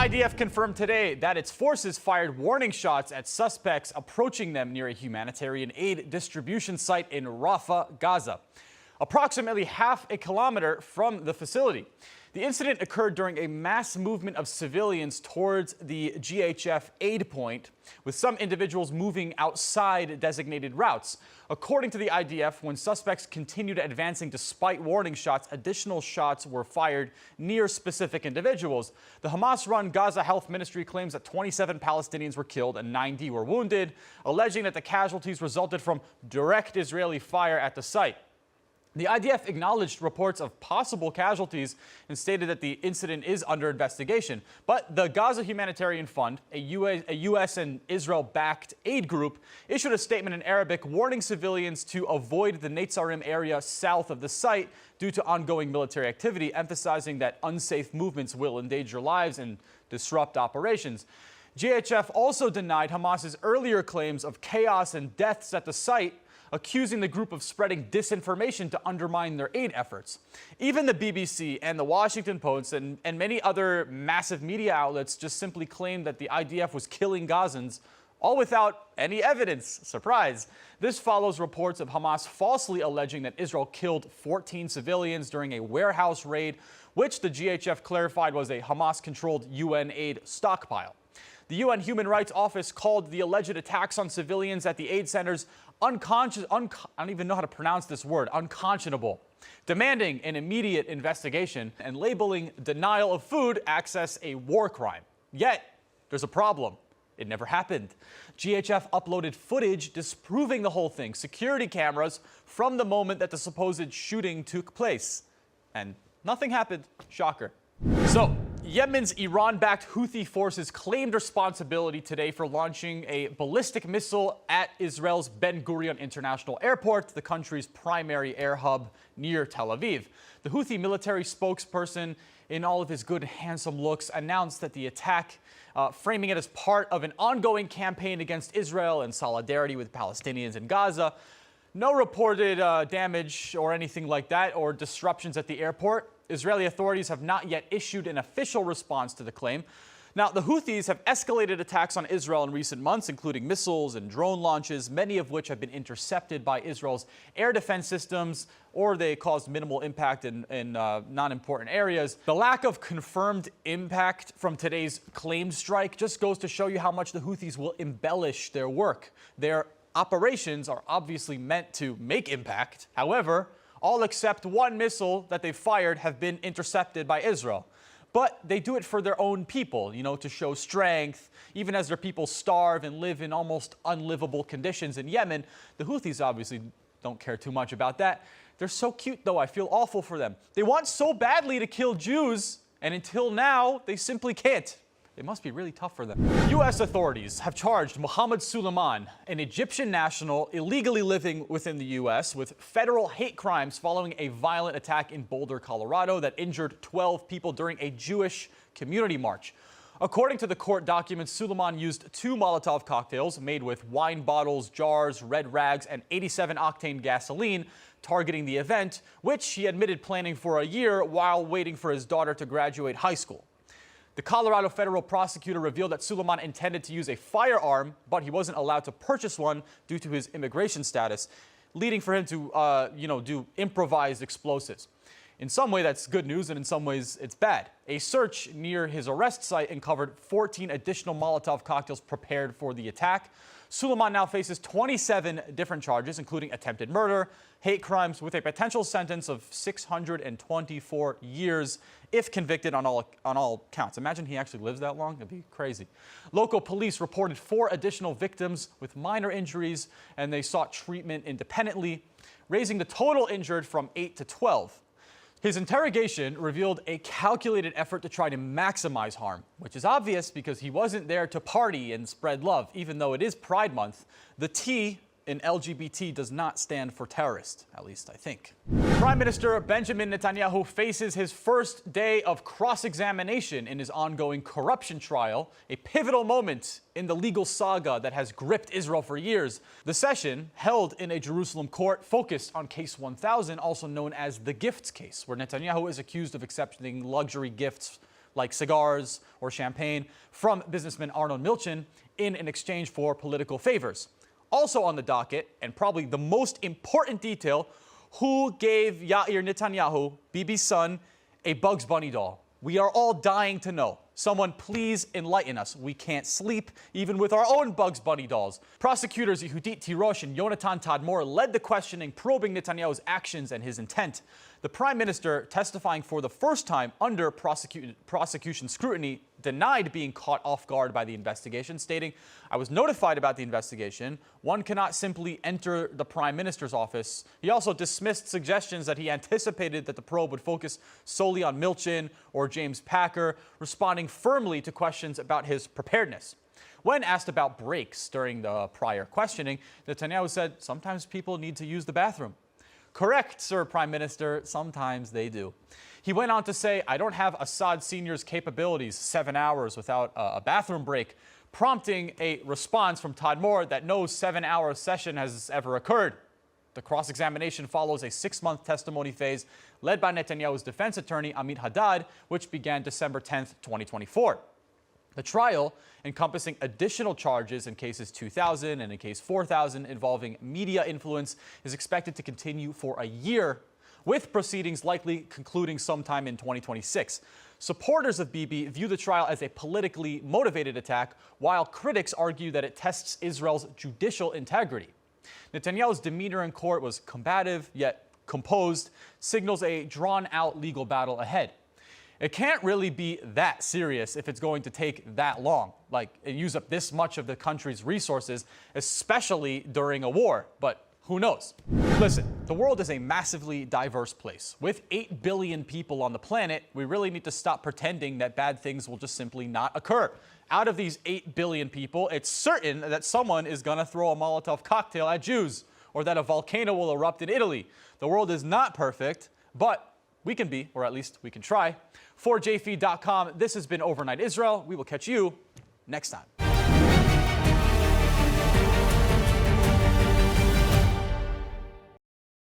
IDF confirmed today that its forces fired warning shots at suspects approaching them near a humanitarian aid distribution site in Rafah, Gaza, approximately half a kilometer from the facility. The incident occurred during a mass movement of civilians towards the GHF aid point, with some individuals moving outside designated routes. According to the IDF, when suspects continued advancing despite warning shots, additional shots were fired near specific individuals. The Hamas-run Gaza Health Ministry claims that 27 Palestinians were killed and 90 were wounded, alleging that the casualties resulted from direct Israeli fire at the site. The IDF acknowledged reports of possible casualties and stated that the incident is under investigation. But the Gaza Humanitarian Fund, a U.S. and Israel-backed aid group, issued a statement in Arabic warning civilians to avoid the Netzarim area south of the site due to ongoing military activity, emphasizing that unsafe movements will endanger lives and disrupt operations. GHF also denied Hamas's earlier claims of chaos and deaths at the site, accusing the group of spreading disinformation to undermine their aid efforts. Even the BBC and the Washington Post and many other massive media outlets just simply claimed that the IDF was killing Gazans, all without any evidence. Surprise. This follows reports of Hamas falsely alleging that Israel killed 14 civilians during a warehouse raid, which the GHF clarified was a Hamas-controlled UN aid stockpile. The UN Human Rights Office called the alleged attacks on civilians at the aid centers I don't even know how to pronounce this word, unconscionable, demanding an immediate investigation and labeling denial of food access a war crime. Yet, there's a problem. It never happened. GHF uploaded footage disproving the whole thing, security cameras from the moment that the supposed shooting took place. And nothing happened. Shocker. So, Yemen's Iran-backed Houthi forces claimed responsibility today for launching a ballistic missile at Israel's Ben Gurion International Airport, the country's primary air hub near Tel Aviv. The Houthi military spokesperson, in all of his good, handsome looks, announced that the attack, framing it as part of an ongoing campaign against Israel and solidarity with Palestinians in Gaza. No reported damage or anything like that, or disruptions at the airport. Israeli authorities have not yet issued an official response to the claim. Now, the Houthis have escalated attacks on Israel in recent months, including missiles and drone launches, many of which have been intercepted by Israel's air defense systems, or they caused minimal impact in non-important areas. The lack of confirmed impact from today's claimed strike just goes to show you how much the Houthis will embellish their work. Their operations are obviously meant to make impact. However, all except one missile that they fired have been intercepted by Israel. But they do it for their own people, to show strength. Even as their people starve and live in almost unlivable conditions in Yemen, the Houthis obviously don't care too much about that. They're so cute, though. I feel awful for them. They want so badly to kill Jews, and until now, they simply can't. It must be really tough for them. U.S. authorities have charged Mohammed Suleiman, an Egyptian national illegally living within the U.S., with federal hate crimes following a violent attack in Boulder, Colorado that injured 12 people during a Jewish community march. According to the court documents, Suleiman used 2 Molotov cocktails made with wine bottles, jars, red rags, and 87-octane gasoline, targeting the event, which he admitted planning for a year while waiting for his daughter to graduate high school. The Colorado federal prosecutor revealed that Suleiman intended to use a firearm, but he wasn't allowed to purchase one due to his immigration status, leading for him to, do improvised explosives. In some way, that's good news, and in some ways, it's bad. A search near his arrest site uncovered 14 additional Molotov cocktails prepared for the attack. Suleiman now faces 27 different charges, including attempted murder, hate crimes, with a potential sentence of 624 years if convicted on all counts. Imagine he actually lives that long. It'd be crazy. Local police reported 4 additional victims with minor injuries, and they sought treatment independently, raising the total injured from 8 to 12. His interrogation revealed a calculated effort to try to maximize harm, which is obvious because he wasn't there to party and spread love. Even though it is Pride Month, the T in LGBT does not stand for terrorist, at least I think. Prime Minister Benjamin Netanyahu faces his first day of cross-examination in his ongoing corruption trial, a pivotal moment in the legal saga that has gripped Israel for years. The session, held in a Jerusalem court, focused on Case 1000, also known as the Gifts case, where Netanyahu is accused of accepting luxury gifts like cigars or champagne, from businessman Arnold Milchan in exchange for political favors. Also on the docket, and probably the most important detail, who gave Yair Netanyahu, Bibi's son, a Bugs Bunny doll? We are all dying to know. Someone please enlighten us. We can't sleep, even with our own Bugs Bunny dolls. Prosecutors Yehudit Tirosh and Yonatan Tadmor led the questioning, probing Netanyahu's actions and his intent. The prime minister, testifying for the first time under prosecution scrutiny, denied being caught off guard by the investigation, stating, "I was notified about the investigation. One cannot simply enter the prime minister's office." He also dismissed suggestions that he anticipated that the probe would focus solely on Milchan or James Packer, responding firmly to questions about his preparedness. When asked about breaks during the prior questioning, Netanyahu said, "Sometimes people need to use the bathroom." Correct, Sir Prime Minister, sometimes they do. He went on to say, "I don't have Assad Sr.'s capabilities, 7 hours without a bathroom break," prompting a response from Tadmor that no 7-hour session has ever occurred. The cross-examination follows a 6-month testimony phase led by Netanyahu's defense attorney, Amit Haddad, which began December 10th, 2024. The trial, encompassing additional charges in cases 2000 and in case 4000 involving media influence, is expected to continue for a year, with proceedings likely concluding sometime in 2026. Supporters of Bibi view the trial as a politically motivated attack, while critics argue that it tests Israel's judicial integrity. Netanyahu's demeanor in court was combative yet composed, signals a drawn-out legal battle ahead. It can't really be that serious if it's going to take that long, like use up this much of the country's resources, especially during a war, but who knows? Listen, the world is a massively diverse place. With 8 billion people on the planet, we really need to stop pretending that bad things will just simply not occur. Out of these 8 billion people, it's certain that someone is going to throw a Molotov cocktail at Jews, or that a volcano will erupt in Italy. The world is not perfect, but we can be, or at least we can try. For JFeed.com, this has been Overnight Israel. We will catch you next time.